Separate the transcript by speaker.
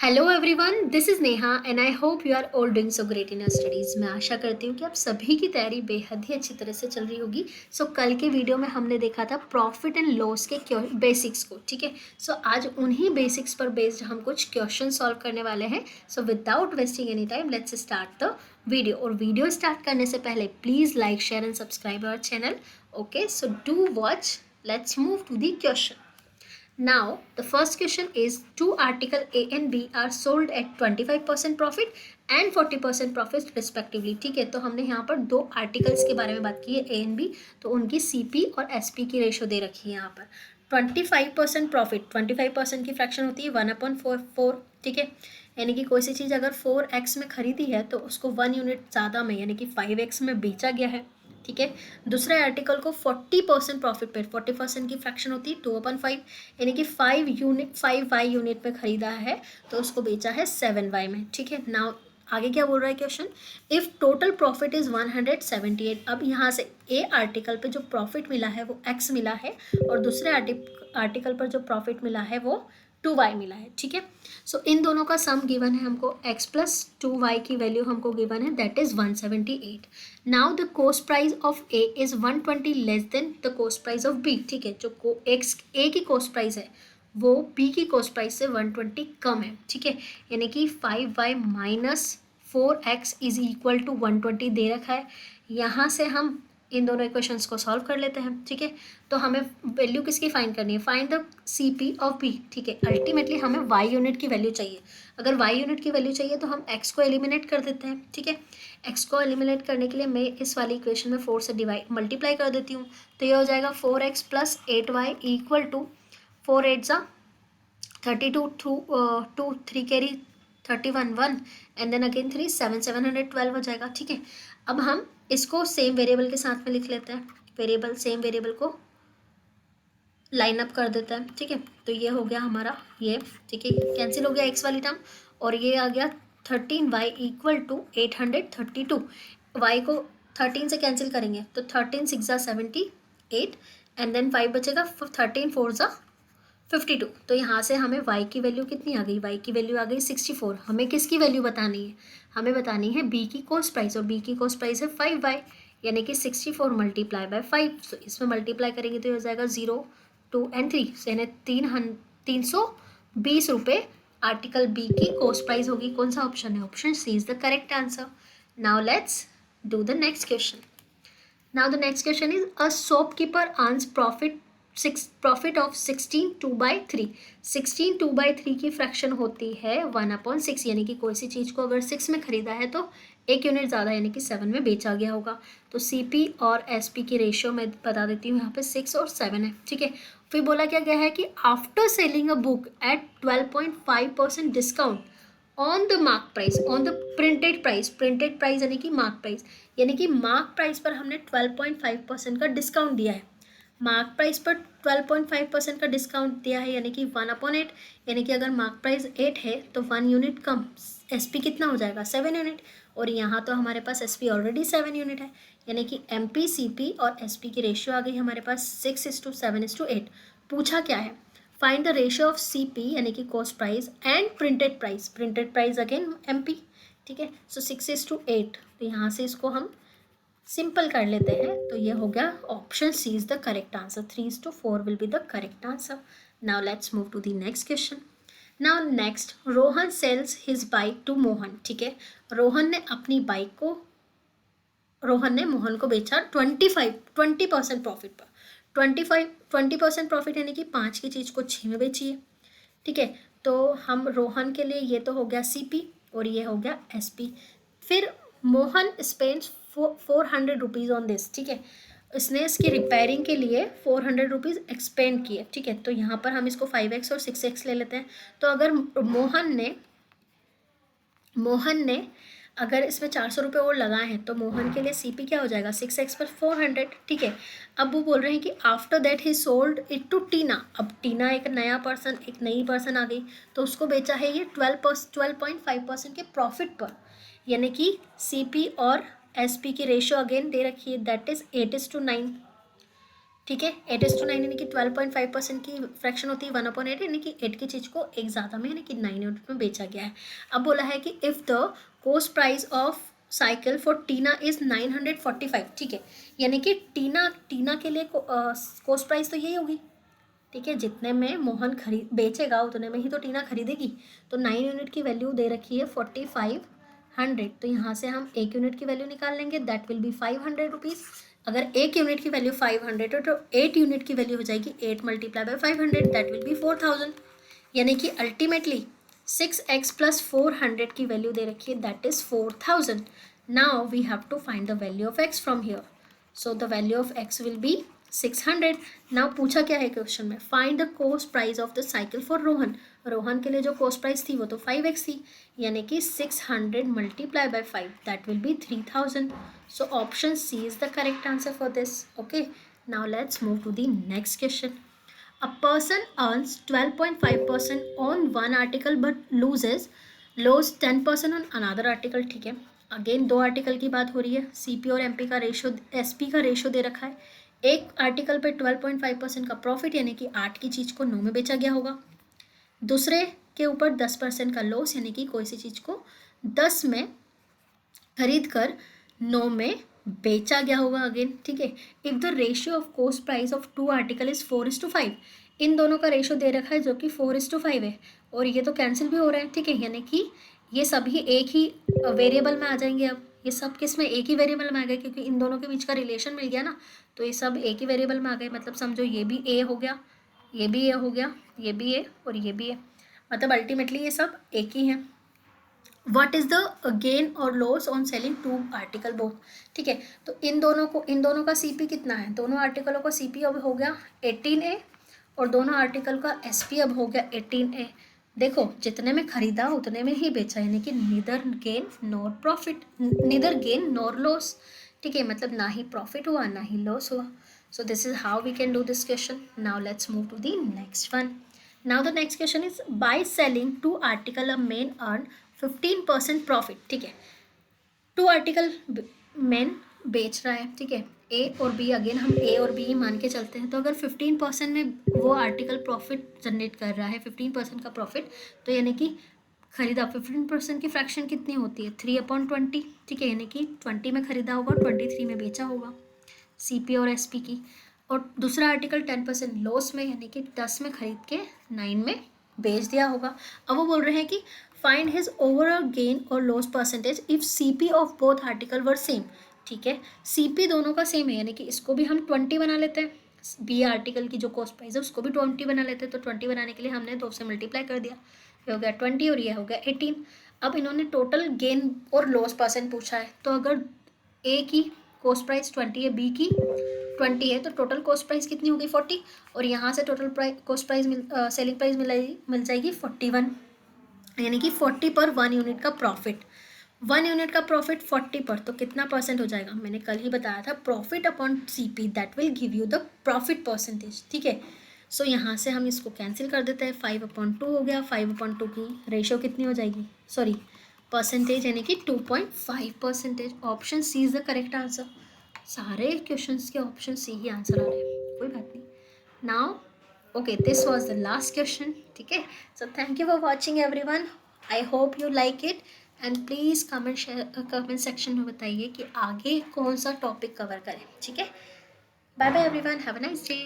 Speaker 1: Hello everyone, this is Neha and I hope you are all doing so great in your studies. मैं आशा करती हूँ कि आप सभी की तैयारी बेहद ही अच्छी तरह से चल रही होगी। कल के वीडियो में हमने देखा था प्रॉफिट एंड लॉस के बेसिक्स को, ठीक है। आज उन्हीं बेसिक्स पर बेस्ड हम कुछ क्वेश्चन सॉल्व करने वाले हैं। Without wasting any time let's start the video. और वीडियो स्टार्ट करने से पहले please like, share and subscribe our channel. Okay, so do watch. Let's move to the question. Now, the first question is two article A and B are sold at 25% profit and 40% profit respectively. ठीक है, तो हमने यहाँ पर दो articles के बारे में बात की है A and B, तो उनकी CP और SP की रेशो दे रखी है यहाँ पर। 25% प्रॉफिट, 25% की फ्रैक्शन होती है 1/4, ठीक है। यानी कि कोई सी चीज़ अगर 4x में खरीदी है तो उसको 1 यूनिट ज़्यादा में यानी कि 5x में बेचा गया है, ठीक है। दूसरे आर्टिकल को 40% प्रॉफिट पे 40% की फ्रैक्शन होती है 2/5 यानी कि 5y यूनिट में खरीदा है तो उसको बेचा है 7y में, ठीक है। नाउ आगे क्या बोल रहा है question, if total profit is 178। अब यहाँ से ए आर्टिकल पे जो प्रॉफिट मिला है वो x मिला है और दूसरे आर्टिकल पर जो प्रॉफिट मिला है वो 2y मिला है, ठीक है। इन दोनों का सम गिवन है हमको, x प्लस 2y की वैल्यू हमको गिवन है, that is 178। Now the cost price of A is 120 less than the cost price of B, ठीक है। जो एक्स ए की कॉस्ट प्राइस है वो बी की कॉस्ट प्राइस से 120 कम है, ठीक है। यानी कि 5y minus 4x is equal to 120 दे रखा है। यहाँ से हम इन दोनों इक्वेशंस को सॉल्व कर लेते हैं, ठीक है। तो हमें वैल्यू किसकी फाइंड करनी है, find the CP of B, ठीक है। अल्टीमेटली हमें y यूनिट की वैल्यू चाहिए। अगर y यूनिट की वैल्यू चाहिए तो हम x को एलिमिनेट कर देते हैं, ठीक है। x को एलिमिनेट करने के लिए मैं इस वाली इक्वेशन में 4 से मल्टीप्लाई कर देती हूँ, तो ये हो जाएगा 4x plus 8y equal to 4 8 32 2 3 carry 31 1 and then again 3 7 712 हो जाएगा, ठीक है। अब हम इसको सेम वेरिएबल के साथ में लिख लेते हैं, सेम वेरिएबल को लाइन अप कर देते हैं, ठीक है। तो ये हो गया हमारा ये, ठीक है, कैंसिल हो गया एक्स वाली टर्म और ये आ गया 13y इक्वल टू 832। y को 13 से कैंसिल करेंगे तो 13 6 78 एंड देन 5 बचेगा, 13 4 52। तो यहाँ से हमें y की वैल्यू कितनी आ गई, y की वैल्यू आ गई 64। हमें किसकी वैल्यू बतानी है, हमें बतानी है b की कॉस्ट प्राइस, और b की कॉस्ट प्राइस है 5y यानी कि 64 मल्टीप्लाई बाय 5। तो इसमें मल्टीप्लाई करेंगे तो ये हो जाएगा 0 2 एंड 3 यानी 320 रुपये आर्टिकल बी की कॉस्ट प्राइस होगी। कौन सा ऑप्शन है, option C is the correct answer. Now let's do the next question. Now the next question is a shopkeeper earns profit of 16 2/3। 16 2/3 की फ्रैक्शन होती है 1/6 यानी कि कोई सी चीज़ को अगर 6 में खरीदा है तो 1 यूनिट ज़्यादा यानी कि 7 में बेचा गया होगा। तो CP और SP की रेशियो मैं बता देती हूँ, यहाँ पे 6 और 7 है, ठीक है। फिर बोला क्या गया है कि after selling a book at 12.5% discount on the mark price, on the printed price यानी कि मार्क प्राइस, यानी कि मार्क प्राइस पर हमने 12.5% का डिस्काउंट दिया है। मार्क प्राइस पर 12.5% का डिस्काउंट दिया है यानी कि 1/8, यानी कि अगर मार्क प्राइस 8 है तो 1 यूनिट कम, SP कितना हो जाएगा 7 यूनिट, और यहाँ तो हमारे पास SP ऑलरेडी 7 यूनिट है, यानी कि MP CP और SP की रेशियो आ गई हमारे पास 6:7:8। पूछा क्या है, find the ratio of CP यानी कि cost price and printed price again MP, ठीक है। 6:8, तो यहाँ से इसको हम सिंपल कर लेते हैं, तो ये हो गया option C is the correct answer, 3:4 will be the correct answer. Now let's move to the next question. Now next, Rohan sells his bike to Mohan, ठीक है। रोहन ने अपनी बाइक को मोहन को बेचा 20% प्रॉफिट पर। 20% प्रॉफिट यानी कि 5 की चीज़ को 6 में बेचिए, ठीक है। तो हम रोहन के लिए ये तो हो गया CP और ये हो गया SP। फिर Mohan spends 400 rupees on this, ठीक है। इसने इसकी रिपेयरिंग के लिए 400 रुपीज़ एक्सपेंड किए, ठीक है। तो यहाँ पर हम इसको 5x और 6x ले लेते हैं। तो अगर मोहन ने अगर इसमें 400 रुपये और लगाए हैं तो मोहन के लिए CP क्या हो जाएगा 6x पर 400, ठीक है। अब वो बोल रहे हैं कि after that he sold it to Tina. अब टीना एक नई पर्सन आ गई तो उसको बेचा है ये 12.5% के प्रॉफिट पर, यानी कि CP और SP की रेशियो अगेन दे रखी है, दैट इज 8:9। ठीक है। 8:9 यानी कि 12.5% की फ्रैक्शन होती है 1/8, यानी कि 8 की चीज़ को एक ज़्यादा में यानी कि 9 यूनिट में बेचा गया है। अब बोला है कि if the cost price of cycle for Tina is 945, ठीक है, यानी कि टीना के लिए कॉस्ट प्राइस तो यही होगी, ठीक है, जितने में मोहन खरीद बेचेगा उतने में ही तो टीना खरीदेगी। तो 9 यूनिट की वैल्यू दे रखी है 4500, तो यहाँ से हम 1 यूनिट की वैल्यू निकाल लेंगे, दैट विल बी 500 रुपीज़। अगर 1 यूनिट की वैल्यू 500 है तो 8 यूनिट की वैल्यू हो जाएगी 8 multiply by 500, that will B 4000, यानी कि अल्टीमेटली 6x प्लस 400 की वैल्यू दे रखी है, that is 4000। Now we have to find the value of x from here, so the value of x will be 600। Now पूछा क्या है क्वेश्चन में, find the cost price of the cycle for Rohan. Rohan के लिए जो कॉस्ट प्राइस थी वो तो 5x थी, यानी कि 600 multiply by 5, that will be 3000। So option C is the correct answer for this. Okay, now let's move to the next question. A person earns 12.5% on one article but lose 10% on another article, ठीक है। Again दो article की बात हो रही है, CP और MP का रेशो, एसपी का रेशो दे रखा है। एक आर्टिकल पे 12.5% का प्रॉफिट यानी कि 8 की चीज़ को 9 में बेचा गया होगा, दूसरे के ऊपर 10% का लॉस यानी कि कोई सी चीज़ को 10 में खरीद कर 9 में बेचा गया होगा अगेन, ठीक है। If the ratio of cost price of two article is 4:5, इन दोनों का रेशियो दे रखा है जो कि 4:5 है, और ये तो कैंसिल भी हो रहा है, ठीक है, यानी कि ये सभी एक ही वेरिएबल में आ जाएंगे। अब ये सब किस में, एक ही वेरिएबल में आ गए, क्योंकि इन दोनों के बीच का रिलेशन मिल गया ना, तो ये सब एक ही वेरिएबल में आ गए। मतलब समझो ये भी ए हो गया, ये भी ए हो गया, ये भी ए और ये भी ए, मतलब अल्टीमेटली ये सब एक ही है। व्हाट इज द गेन और loss on selling two article both, ठीक है। तो इन दोनों का सीपी कितना है, दोनों आर्टिकलों का सीपी अब हो गया 18A, और दोनों आर्टिकल का एसपी अब हो गया 18A। देखो जितने में खरीदा उतने में ही बेचा, यानी कि neither gain nor profit, neither gain nor loss, ठीक है, मतलब ना ही प्रॉफिट हुआ ना ही लॉस हुआ। So this is how we can do this question. Now let's move to the next one. Now the next question is by selling two article a man earn 15% profit, ठीक है। To article man बेच रहा है, ठीक है, ए और B, again हम ए और बी मान के चलते हैं। तो अगर 15% में वो आर्टिकल प्रॉफिट जनरेट कर रहा है, 15% का प्रॉफिट, तो यानी कि खरीदा 15% की फ्रैक्शन कितनी होती है 3/20, ठीक है, यानी कि 20 में खरीदा होगा 23 में बेचा होगा, सीपी और एसपी की। और दूसरा आर्टिकल 10% लॉस में, यानी कि 10 में खरीद के 9 में बेच दिया होगा। अब वो बोल रहे हैं कि फाइंड हिज ओवरऑल गेन और loss percentage if CP of both article were same, ठीक है, सीपी दोनों का सेम है, यानी कि इसको भी हम 20 बना लेते हैं, बी आर्टिकल की जो कॉस्ट प्राइस है उसको भी 20 बना लेते हैं। तो 20 बनाने के लिए हमने 2 से मल्टीप्लाई कर दिया, ये हो गया 20 और ये हो गया 18। अब इन्होंने टोटल गेन और लॉस परसेंट पूछा है, तो अगर ए की कॉस्ट प्राइस 20 है, बी की 20 है, तो टोटल कॉस्ट प्राइस कितनी होगी 40, और यहाँ से total cost price selling price मिल जाएगी 41, यानी कि 40 पर 1 यूनिट का प्रॉफिट, 1 यूनिट का प्रॉफिट 40 पर, तो कितना परसेंट हो जाएगा, मैंने कल ही बताया था, profit upon CP that will give you the profit percentage, ठीक है। सो यहाँ से हम इसको कैंसिल कर देते हैं, 5/2 हो गया, 5/2 की रेशियो कितनी हो जाएगी, सॉरी परसेंटेज, यानी कि 2.5%। Option C is the correct answer. सारे क्वेश्चंस के ऑप्शन सी ही आंसर आ रहे हैं, कोई बात नहीं। Now okay, this was the last question, ठीक है। So thank you for watching everyone, I hope you like it, and please comment section में बताइए कि आगे कौन सा टॉपिक कवर करें, ठीक है। Bye bye everyone, have a nice day.